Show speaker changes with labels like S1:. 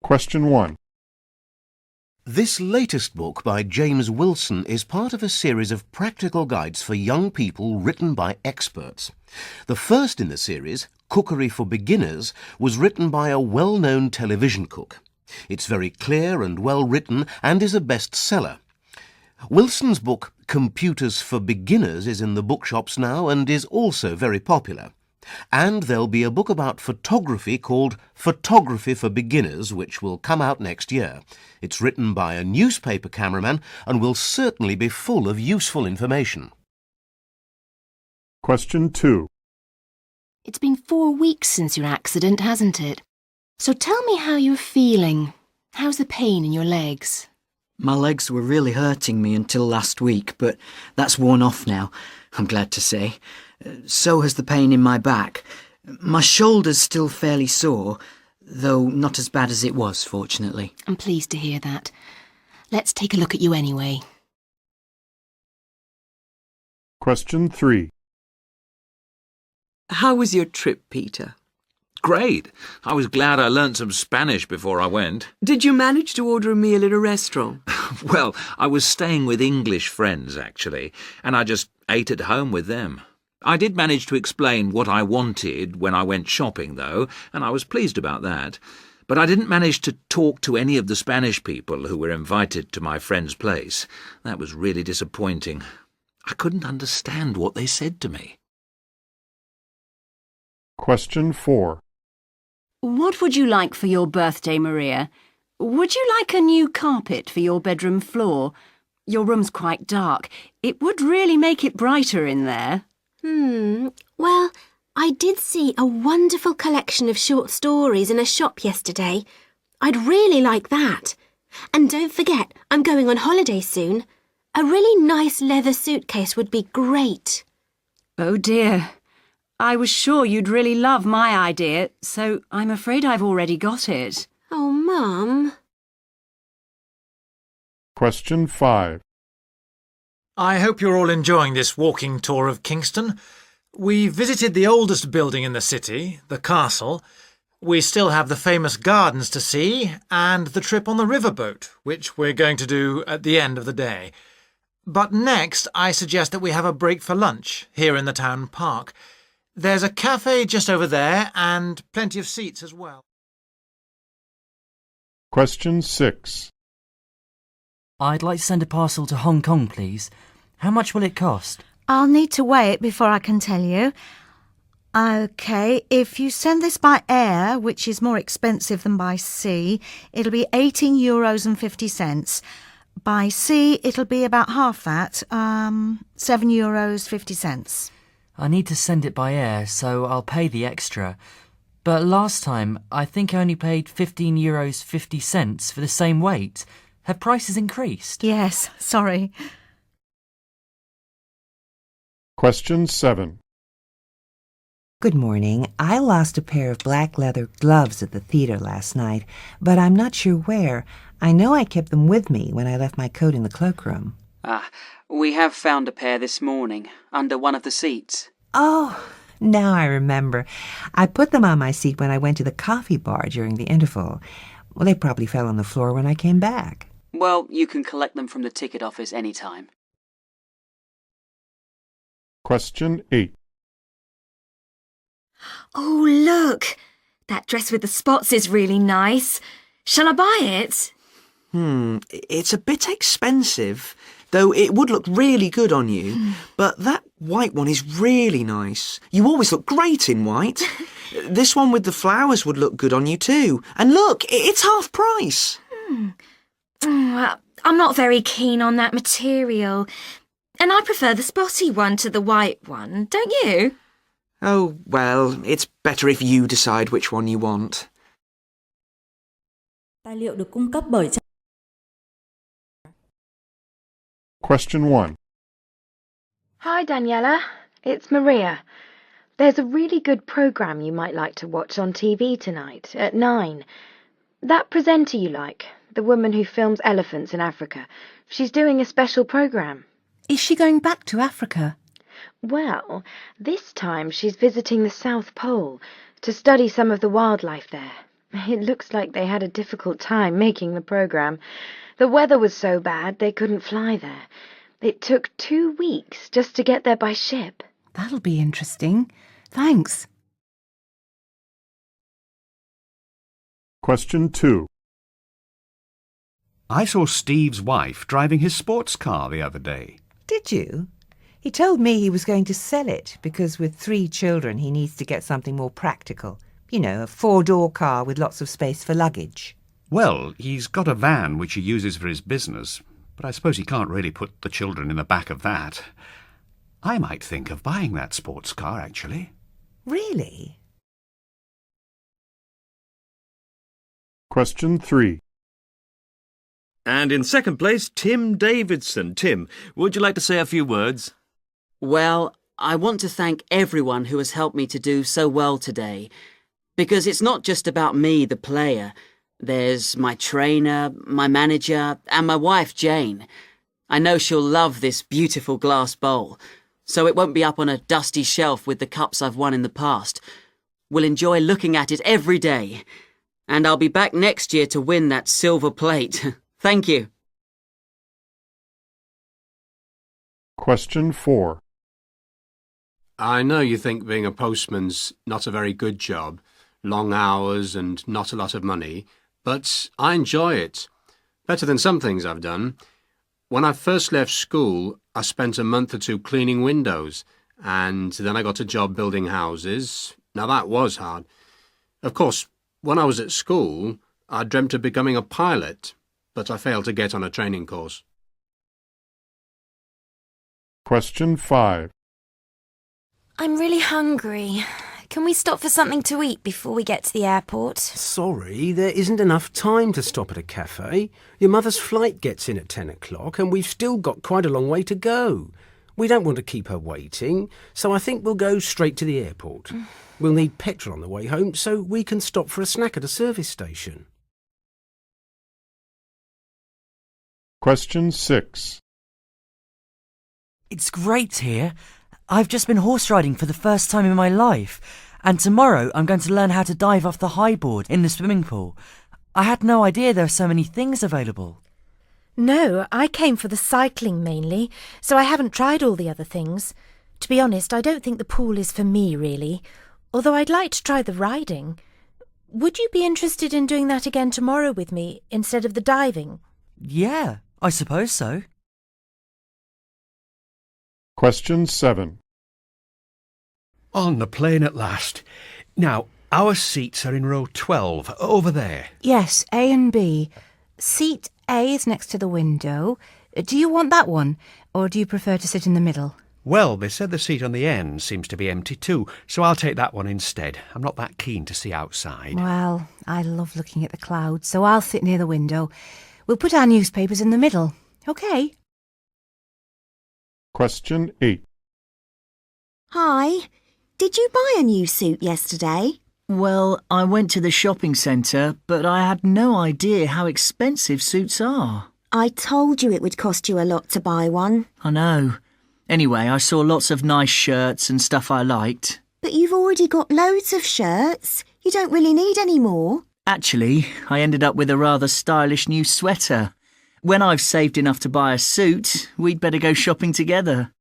S1: Question 1.
S2: This latest book by James Wilson is part of a series of practical guides for young people written by experts. The first in the series, Cookery for Beginners, was written by a well-known television cook. It's very clear and well written and is a bestseller. Wilson's book, Computers for Beginners, is in the bookshops now and is also very popular. And there'll be a book about photography called Photography for Beginners, which will come out next year. It's written by a newspaper cameraman and will certainly be full of useful information.
S1: Question 2.
S3: It's been 4 weeks since your accident, hasn't it? So tell me how you're feeling. How's the pain in your legs?
S4: My legs were really hurting me until last week, but that's worn off now, I'm glad to say. So has the pain in my back. My shoulder's still fairly sore, though not as bad as it was, fortunately.
S3: I'm pleased to hear that. Let's take a look at you anyway.
S1: Question 3.
S5: How was your trip, Peter?
S6: Great. I was glad I learnt some Spanish before I went.
S5: Did you manage to order a meal in a restaurant?
S6: Well, I was staying with English friends, actually, and I just ate at home with them. I did manage to explain what I wanted when I went shopping, though, and I was pleased about that. But I didn't manage to talk to any of the Spanish people who were invited to my friend's place. That was really disappointing. I couldn't understand what they said to me.
S1: Question 4.
S7: What would you like for your birthday, Maria? Would you like a new carpet for your bedroom floor? Your room's quite dark. It would really make it brighter in there.
S8: Well, I did see a wonderful collection of short stories in a shop yesterday. I'd really like that. And don't forget, I'm going on holiday soon. A really nice leather suitcase would be great.
S7: Oh dear. I was sure you'd really love my idea, so I'm afraid I've already got it.
S8: Oh, Mum.
S1: Question 5.
S9: I hope you're all enjoying this walking tour of Kingston. We visited the oldest building in the city, the castle. We still have the famous gardens to see and the trip on the riverboat, which we're going to do at the end of the day. But next, I suggest that we have a break for lunch here in the town park. There's a cafe just over there and plenty of seats as well.
S1: Question 6.
S4: I'd like to send a parcel to Hong Kong, please. How much will it cost?
S10: I'll need to weigh it before I can tell you. OK, if you send this by air, which is more expensive than by sea, it'll be €18.50. By sea, it'll be about half that, €7.50.
S4: I need to send it by air, so I'll pay the extra. But last time, I think I only paid €15.50 for the same weight. Have prices increased?
S10: Yes, sorry.
S1: Question 7.
S11: Good morning. I lost a pair of black leather gloves at the theatre last night, but I'm not sure where. I know I kept them with me when I left my coat in the cloakroom.
S4: We have found a pair this morning, under one of the seats.
S11: Oh, now I remember. I put them on my seat when I went to the coffee bar during the interval. Well, they probably fell on the floor when I came back.
S4: Well, you can collect them from the ticket office any time.
S1: Question 8.
S3: Oh, look! That dress with the spots is really nice. Shall I buy it?
S4: It's a bit expensive, though it would look really good on you. But that white one is really nice. You always look great in white. This one with the flowers would look good on you too. And look, it's half price.
S3: Well, I'm not very keen on that material. And I prefer the spotty one to the white one, don't you?
S4: Oh, well, it's better if you decide which one you want.
S12: Tài liệu được cung cấp bởi
S1: Question 1.
S13: Hi, Daniela. It's Maria. There's a really good programme you might like to watch on TV tonight at 9. That presenter you like, the woman who films elephants in Africa, she's doing a special programme.
S10: Is she going back to Africa?
S13: Well, this time she's visiting the South Pole to study some of the wildlife there. It looks like they had a difficult time making the programme. The weather was so bad they couldn't fly there. It took 2 weeks just to get there by ship.
S10: That'll be interesting. Thanks.
S1: Question 2.
S12: I saw Steve's wife driving his sports car the other day.
S11: Did you? He told me he was going to sell it because with 3 children he needs to get something more practical. You know, a 4-door car with lots of space for luggage.
S12: Well, he's got a van which he uses for his business, but I suppose he can't really put the children in the back of that. I might think of buying that sports car, actually.
S11: Really?
S1: Question 3.
S14: And in second place, Tim Davidson. Tim, would you like to say a few words?
S15: Well, I want to thank everyone who has helped me to do so well today. Because it's not just about me, the player. There's my trainer, my manager, and my wife, Jane. I know she'll love this beautiful glass bowl, so it won't be up on a dusty shelf with the cups I've won in the past. We'll enjoy looking at it every day. And I'll be back next year to win that silver plate. Thank you.
S1: Question 4.
S16: I know you think being a postman's not a very good job, long hours and not a lot of money, but I enjoy it. Better than some things I've done. When I first left school, I spent a month or 2 cleaning windows, and then I got a job building houses. Now that was hard. Of course, when I was at school, I dreamt of becoming a pilot, but I failed to get on a training course.
S1: Question 5.
S17: I'm really hungry. Can we stop for something to eat before we get to the airport?
S18: Sorry, there isn't enough time to stop at a cafe. Your mother's flight gets in at 10 o'clock and we've still got quite a long way to go. We don't want to keep her waiting, so I think we'll go straight to the airport. We'll need petrol on the way home, so we can stop for a snack at a service station.
S1: Question 6.
S19: It's great here. I've just been horse riding for the first time in my life, and tomorrow I'm going to learn how to dive off the high board in the swimming pool. I had no idea there were so many things available.
S20: No, I came for the cycling mainly, so I haven't tried all the other things. To be honest, I don't think the pool is for me, really, although I'd like to try the riding. Would you be interested in doing that again tomorrow with me, instead of the diving?
S19: Yeah, I suppose so.
S1: Question 7.
S12: On the plane at last. Now, our seats are in row 12, over there.
S10: Yes, A and B. Seat A is next to the window. Do you want that one, or do you prefer to sit in the middle?
S12: Well, they said the seat on the end seems to be empty too, so I'll take that one instead. I'm not that keen to see outside.
S10: Well, I love looking at the clouds, so I'll sit near the window. We'll put our newspapers in the middle, OK?
S1: Question 8.
S21: Hi. Did you buy a new suit yesterday?
S22: Well, I went to the shopping centre, but I had no idea how expensive suits are.
S21: I told you it would cost you a lot to buy one.
S22: I know. Anyway, I saw lots of nice shirts and stuff I liked.
S21: But you've already got loads of shirts. You don't really need any more.
S22: Actually, I ended up with a rather stylish new sweater. When I've saved enough to buy a suit, we'd better go shopping together.